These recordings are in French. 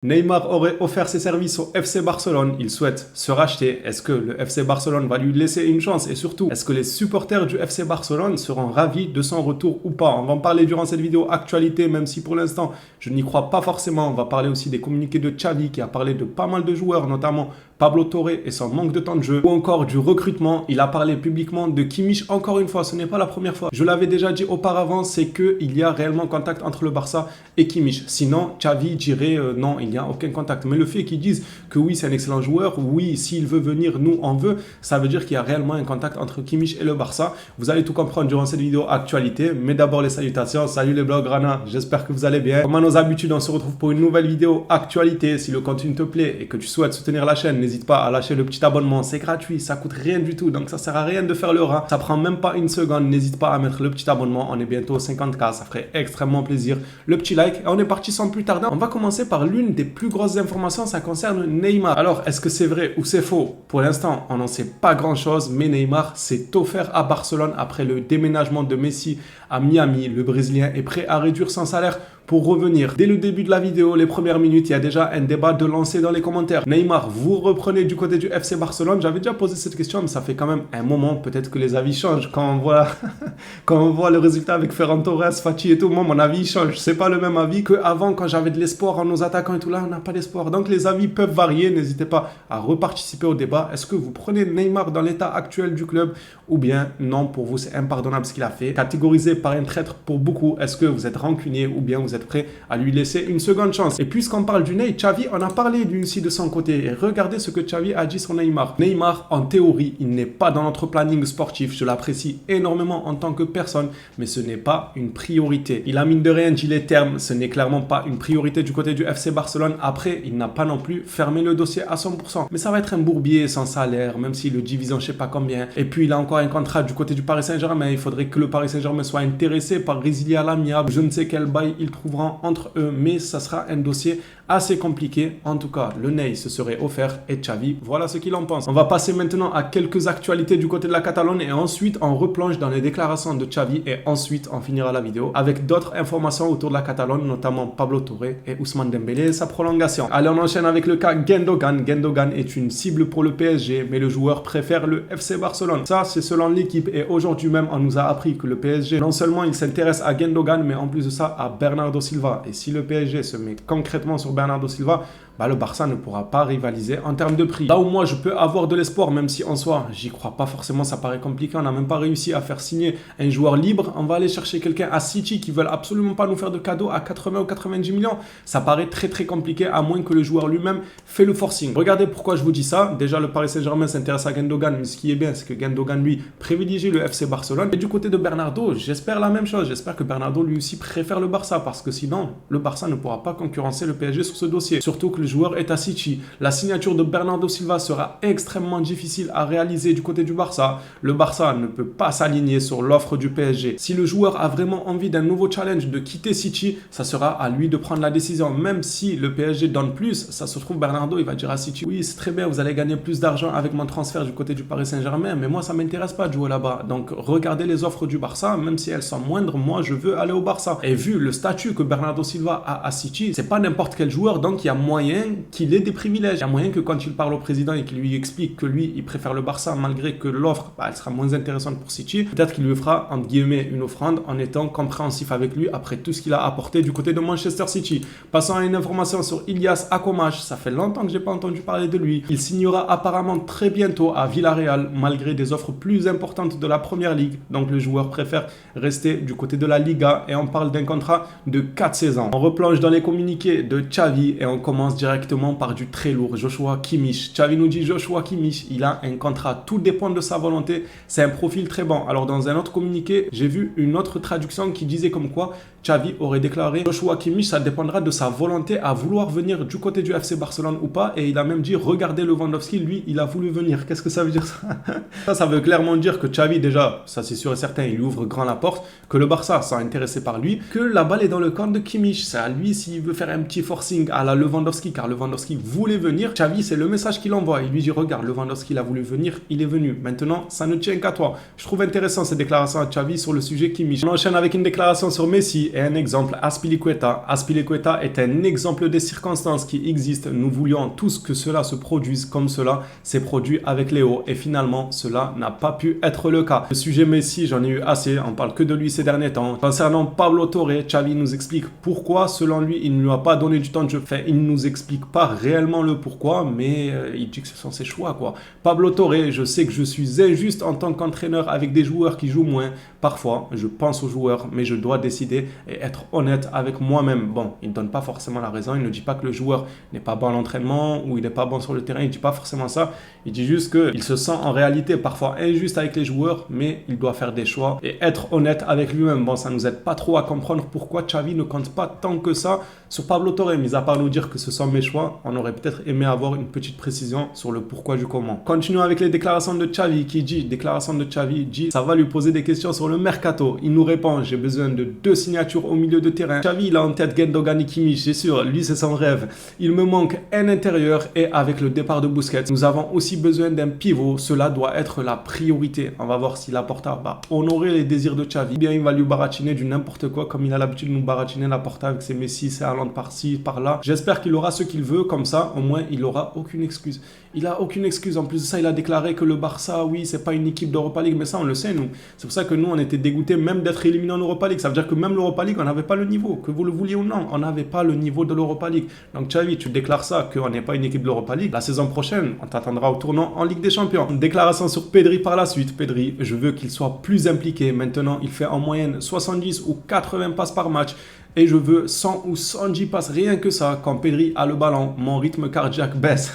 Neymar aurait offert ses services au FC Barcelone. Il souhaite se racheter. Est-ce que le FC Barcelone va lui laisser une chance? Et surtout, est-ce que les supporters du FC Barcelone seront ravis de son retour ou pas? On va en parler durant cette vidéo actualité, même si pour l'instant, je n'y crois pas forcément. On va parler aussi des communiqués de Xavi qui a parlé de pas mal de joueurs, notamment Pablo Torre et son manque de temps de jeu, ou encore du recrutement. Il a parlé publiquement de Kimmich encore une fois. Ce n'est pas la première fois. Je l'avais déjà dit auparavant, c'est qu'il y a réellement contact entre le Barça et Kimmich. Sinon, Xavi dirait non, il n'y a aucun contact. Mais le fait qu'ils disent que oui, c'est un excellent joueur, oui, s'il veut venir, nous, on veut, ça veut dire qu'il y a réellement un contact entre Kimmich et le Barça. Vous allez tout comprendre durant cette vidéo actualité. Mais d'abord, les salutations. Salut les blogs Rana, j'espère que vous allez bien. Comme à nos habitudes, on se retrouve pour une nouvelle vidéo actualité. Si le contenu te plaît et que tu souhaites soutenir la chaîne, n'hésite pas à lâcher le petit abonnement. C'est gratuit, ça coûte rien du tout. Donc ça sert à rien de faire le rat. Ça prend même pas une seconde. N'hésite pas à mettre le petit abonnement. On est bientôt 50K. Ça ferait extrêmement plaisir. Le petit like. Et on est parti sans plus tarder. On va commencer par l'une des plus grosses informations. Ça concerne Neymar. Alors, est-ce que c'est vrai ou c'est faux? Pour l'instant, on n'en sait pas grand-chose. Mais Neymar s'est offert à Barcelone après le déménagement de Messi à Miami. Le Brésilien est prêt à réduire son salaire pour revenir. Dès le début de la vidéo, les premières minutes, il y a déjà un débat de lancer dans les commentaires. Neymar, vous reprenez du côté du FC Barcelone? J'avais déjà posé cette question, mais ça fait quand même un moment. Peut-être que les avis changent. Quand on voit, quand on voit le résultat avec Ferran Torres, Fati et tout, moi, mon avis change. C'est pas le même avis qu'avant, quand j'avais de l'espoir en nos attaquants et tout. Là, on n'a pas d'espoir. Donc, les avis peuvent varier. N'hésitez pas à reparticiper au débat. Est-ce que vous prenez Neymar dans l'état actuel du club ou bien non, pour vous, c'est impardonnable ce qu'il a fait? Catégorisé par un traître pour beaucoup. Est-ce que vous êtes rancunier ou bien vous êtes prêt à lui laisser une seconde chance? Et puisqu'on parle du Ney, Xavi en a parlé d'une aussi de son côté. Et regardez ce que Xavi a dit sur Neymar. Neymar, en théorie, il n'est pas dans notre planning sportif. Je l'apprécie énormément en tant que personne, mais ce n'est pas une priorité. Il a mine de rien dit les termes. Ce n'est clairement pas une priorité du côté du FC Barcelone. Après, il n'a pas non plus fermé le dossier à 100%. Mais ça va être un bourbier sans salaire, même s'il le divise en je sais pas combien. Et puis, il a encore un contrat du côté du Paris Saint-Germain. Il faudrait que le Paris Saint-Germain soit intéressé par résilier à l'amiable. Je ne sais quel bail ils trouveront entre eux, mais ça sera un dossier assez compliqué. En tout cas, le Ney se serait offert et Xavi, voilà ce qu'il en pense. On va passer maintenant à quelques actualités du côté de la Catalogne et ensuite on replonge dans les déclarations de Xavi et ensuite on finira la vidéo avec d'autres informations autour de la Catalogne, notamment Pablo Torre et Ousmane Dembélé et sa prolongation. Allez, on enchaîne avec le cas Gundogan. Gundogan est une cible pour le PSG, mais le joueur préfère le FC Barcelone. Ça, c'est selon l'équipe et aujourd'hui même, on nous a appris que le PSG, non seulement il s'intéresse à Gundogan, mais en plus de ça, à Bernardo Silva. Et si le PSG se met concrètement sur Bernardo Silva, le Barça ne pourra pas rivaliser en termes de prix. Là où moi je peux avoir de l'espoir, même si en soi j'y crois pas forcément, ça paraît compliqué, on n'a même pas réussi à faire signer un joueur libre, on va aller chercher quelqu'un à City qui veulent absolument pas nous faire de cadeaux à 80 ou 90 millions. Ça paraît très très compliqué à moins que le joueur lui-même fait le forcing. Regardez pourquoi je vous dis ça. Déjà le Paris Saint-Germain s'intéresse à Gundogan, mais ce qui est bien c'est que Gundogan lui privilégie le FC Barcelone. Et du côté de Bernardo, j'espère la même chose. J'espère que Bernardo lui aussi préfère le Barça parce que sinon le Barça ne pourra pas concurrencer le PSG sur ce dossier. Surtout que le joueur est à City. La signature de Bernardo Silva sera extrêmement difficile à réaliser du côté du Barça. Le Barça ne peut pas s'aligner sur l'offre du PSG. Si le joueur a vraiment envie d'un nouveau challenge de quitter City, ça sera à lui de prendre la décision. Même si le PSG donne plus, ça se trouve Bernardo il va dire à City, oui c'est très bien, vous allez gagner plus d'argent avec mon transfert du côté du Paris Saint-Germain, mais moi ça m'intéresse pas de jouer là-bas. Donc regardez les offres du Barça, même si elles sont moindres, moi je veux aller au Barça. Et vu le statut que Bernardo Silva a à City, c'est pas n'importe quel joueur, donc il y a moyen qu'il ait des privilèges. Il y a moyen que quand il parle au président et qu'il lui explique que lui, il préfère le Barça malgré que l'offre, elle sera moins intéressante pour City, peut-être qu'il lui fera, entre guillemets, une offrande en étant compréhensif avec lui après tout ce qu'il a apporté du côté de Manchester City. Passons à une information sur Ilias Akomash. Ça fait longtemps que j'ai pas entendu parler de lui. Il signera apparemment très bientôt à Villarreal malgré des offres plus importantes de la Première Ligue. Donc le joueur préfère rester du côté de la Liga et on parle d'un contrat de 4 saisons. On replonge dans les communiqués de Xavi et on commence directement par du très lourd. Joshua Kimmich. Xavi nous dit Joshua Kimmich, il a un contrat, tout dépend de sa volonté, c'est un profil très bon. Alors dans un autre communiqué, j'ai vu une autre traduction qui disait comme quoi Xavi aurait déclaré Joshua Kimmich, ça dépendra de sa volonté à vouloir venir du côté du FC Barcelone ou pas, et il a même dit regardez Lewandowski, lui il a voulu venir. Qu'est-ce que ça veut dire ça? Ça veut clairement dire que Xavi déjà, ça c'est sûr et certain, il ouvre grand la porte, que le Barça s'est intéressé par lui, que la balle est dans le camp de Kimmich. C'est à lui s'il veut faire un petit forcing à la Lewandowski, car Lewandowski voulait venir. Xavi, c'est le message qu'il envoie. Il lui dit regarde, Lewandowski il a voulu venir, il est venu. Maintenant, ça ne tient qu'à toi. Je trouve intéressant ces déclarations à Xavi sur le sujet Kimmich. On enchaîne avec une déclaration sur Messi. aussi est un exemple, Azpilicueta. Azpilicueta est un exemple des circonstances qui existent. Nous voulions tous que cela se produise comme cela s'est produit avec Léo et finalement cela n'a pas pu être le cas. Le sujet Messi, j'en ai eu assez, on parle que de lui ces derniers temps. Concernant Pablo Torre, Xavi nous explique pourquoi selon lui il ne lui a pas donné du temps de jeu. Enfin, il ne nous explique pas réellement le pourquoi, mais il dit que ce sont ses choix quoi. Pablo Torre, je sais que je suis injuste en tant qu'entraîneur avec des joueurs qui jouent moins. Parfois, je pense aux joueurs, mais je dois décider et être honnête avec moi-même. Bon, il ne donne pas forcément la raison, il ne dit pas que le joueur n'est pas bon à l'entraînement ou il n'est pas bon sur le terrain, il ne dit pas forcément ça. Il dit juste qu'il se sent en réalité parfois injuste avec les joueurs, mais il doit faire des choix et être honnête avec lui-même. Bon, ça ne nous aide pas trop à comprendre pourquoi Xavi ne compte pas tant que ça sur Pablo Torre, mis à part nous dire que ce sont mes choix, on aurait peut-être aimé avoir une petite précision sur le pourquoi du comment. Continuons avec les déclarations de Xavi qui dit, ça va lui poser des questions sur le mercato. Il nous répond, j'ai besoin de 2 signatures au milieu de terrain. Xavi, il a en tête Gundogan et Kimmich, c'est sûr, lui c'est son rêve. Il me manque un intérieur et avec le départ de Busquets, nous avons aussi besoin d'un pivot. Cela doit être la priorité. On va voir si Laporta va honorer les désirs de Xavi. Bien, il va lui baratiner du n'importe quoi comme il a l'habitude de nous baratiner Laporta avec ses Messi, ses Haaland par-ci, par-là. J'espère qu'il aura ce qu'il veut, comme ça au moins il aura aucune excuse. Il a aucune excuse. En plus de ça, il a déclaré que le Barça, oui, c'est pas une équipe d'Europa League, mais ça on le sait nous. C'est pour ça que nous on était dégoûtés même d'être éliminés en Europa League. Ça veut dire que même l'Europa League, on n'avait pas le niveau, que vous le vouliez ou non, on n'avait pas le niveau de l'Europa League. Donc Xavi, tu déclares ça, qu'on n'est pas une équipe de l'Europa League. La saison prochaine, on t'attendra au tournant en Ligue des Champions. Une déclaration sur Pedri par la suite. Pedri, je veux qu'il soit plus impliqué. Maintenant, il fait en moyenne 70 ou 80 passes par match. Et je veux 100 ou 110 passes, rien que ça. Quand Pedri a le ballon, mon rythme cardiaque baisse.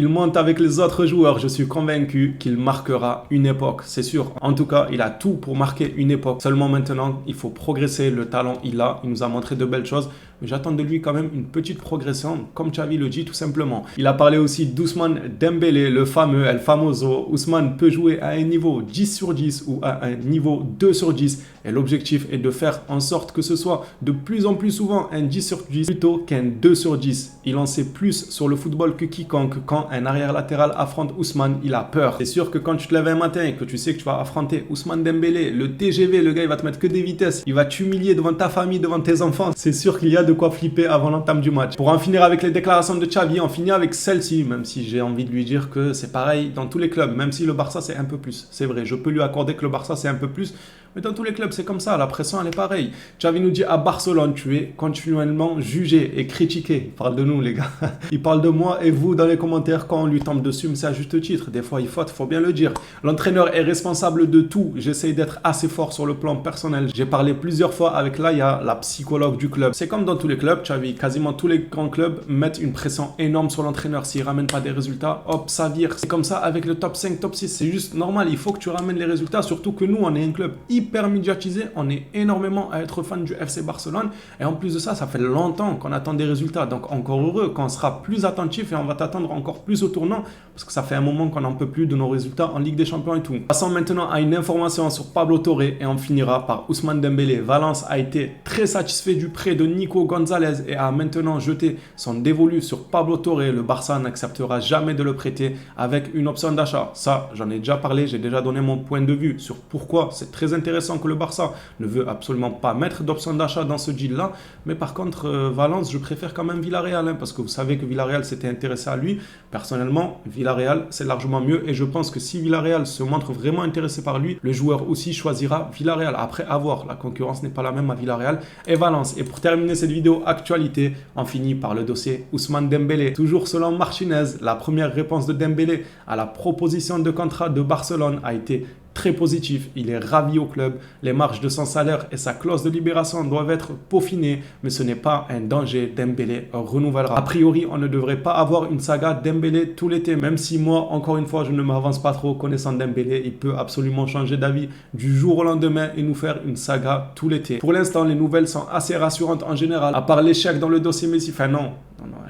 Il monte avec les autres joueurs. Je suis convaincu qu'il marquera une époque, c'est sûr. En tout cas, il a tout pour marquer une époque. Seulement maintenant, il faut progresser. Le talent, il a. Il nous a montré de belles choses. Mais j'attends de lui quand même une petite progression, comme Xavi le dit tout simplement. Il a parlé aussi d'Ousmane Dembélé, le fameux El Famoso. Ousmane peut jouer à un niveau 10 sur 10 ou à un niveau 2 sur 10. Et l'objectif est de faire en sorte que ce soit de plus en plus souvent un 10 sur 10 plutôt qu'un 2 sur 10. Il en sait plus sur le football que quiconque. Quand un arrière latéral affronte Ousmane, il a peur. C'est sûr que quand tu te lèves un matin et que tu sais que tu vas affronter Ousmane Dembélé, le TGV, le gars il va te mettre que des vitesses. Il va t'humilier devant ta famille, devant tes enfants. C'est sûr qu'il y a de quoi flipper avant l'entame du match. Pour en finir avec les déclarations de Xavi, on finit avec celle-ci, même si j'ai envie de lui dire que c'est pareil dans tous les clubs, même si le Barça c'est un peu plus. C'est vrai, je peux lui accorder que le Barça c'est un peu plus, mais dans tous les clubs c'est comme ça, la pression elle est pareille. Xavi nous dit à Barcelone, tu es continuellement jugé et critiqué. Il parle de nous les gars. Il parle de moi et vous dans les commentaires quand on lui tombe dessus, mais c'est à juste titre. Des fois il faut bien le dire. L'entraîneur est responsable de tout. J'essaye d'être assez fort sur le plan personnel. J'ai parlé plusieurs fois avec Laia, la psychologue du club. C'est comme dans tous les clubs, Xavi, quasiment tous les grands clubs mettent une pression énorme sur l'entraîneur. S'il ramène pas des résultats, hop, ça vire. C'est comme ça avec le top 5, top 6. C'est juste normal. Il faut que tu ramènes les résultats. Surtout que nous, on est un club hyper médiatisé. On est énormément à être fan du FC Barcelone. Et en plus de ça, ça fait longtemps qu'on attend des résultats. Donc encore heureux quand on sera plus attentif et on va t'attendre encore plus au tournant. Parce que ça fait un moment qu'on n'en peut plus de nos résultats en Ligue des Champions et tout. Passons maintenant à une information sur Pablo Torre et on finira par Ousmane Dembélé. Valence a été très satisfait du prêt de Nico Gonzalez et a maintenant jeté son dévolu sur Pablo Torre. Le Barça n'acceptera jamais de le prêter avec une option d'achat. Ça, j'en ai déjà parlé, j'ai déjà donné mon point de vue sur pourquoi c'est très intéressant que le Barça ne veut absolument pas mettre d'option d'achat dans ce deal-là. Mais par contre, Valence, je préfère quand même Villarreal, parce que vous savez que Villarreal s'était intéressé à lui. Personnellement, Villarreal, c'est largement mieux et je pense que si Villarreal se montre vraiment intéressé par lui, le joueur aussi choisira Villarreal. Après, à voir, la concurrence n'est pas la même à Villarreal et Valence. Et pour terminer cette vidéo actualité, on finit par le dossier Ousmane Dembélé. Toujours selon Martinez, la première réponse de Dembélé à la proposition de contrat de Barcelone a été très positif, il est ravi au club, les marges de son salaire et sa clause de libération doivent être peaufinées, mais ce n'est pas un danger, Dembélé renouvellera. A priori, on ne devrait pas avoir une saga Dembélé tout l'été, même si moi, encore une fois, je ne m'avance pas trop connaissant Dembélé, il peut absolument changer d'avis du jour au lendemain et nous faire une saga tout l'été. Pour l'instant, les nouvelles sont assez rassurantes en général, à part l'échec dans le dossier Messi, enfin non,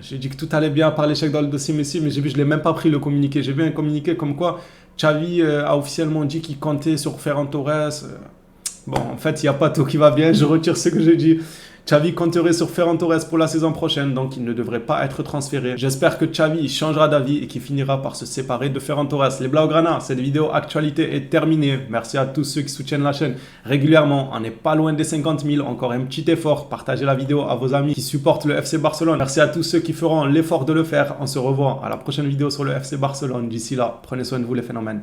j'ai dit que tout allait bien à part l'échec dans le dossier Messi, mais j'ai vu, je ne l'ai même pas pris le communiqué, j'ai vu un communiqué comme quoi Xavi a officiellement dit qu'il comptait sur Ferran Torres. Bon, en fait, il n'y a pas tout qui va bien. Je retire ce que j'ai dit. Xavi compterait sur Ferran Torres pour la saison prochaine, donc il ne devrait pas être transféré. J'espère que Xavi changera d'avis et qu'il finira par se séparer de Ferran Torres. Les Blaugrana, cette vidéo actualité est terminée. Merci à tous ceux qui soutiennent la chaîne régulièrement. On n'est pas loin des 50 000, encore un petit effort. Partagez la vidéo à vos amis qui supportent le FC Barcelone. Merci à tous ceux qui feront l'effort de le faire. On se revoit à la prochaine vidéo sur le FC Barcelone. D'ici là, prenez soin de vous les phénomènes.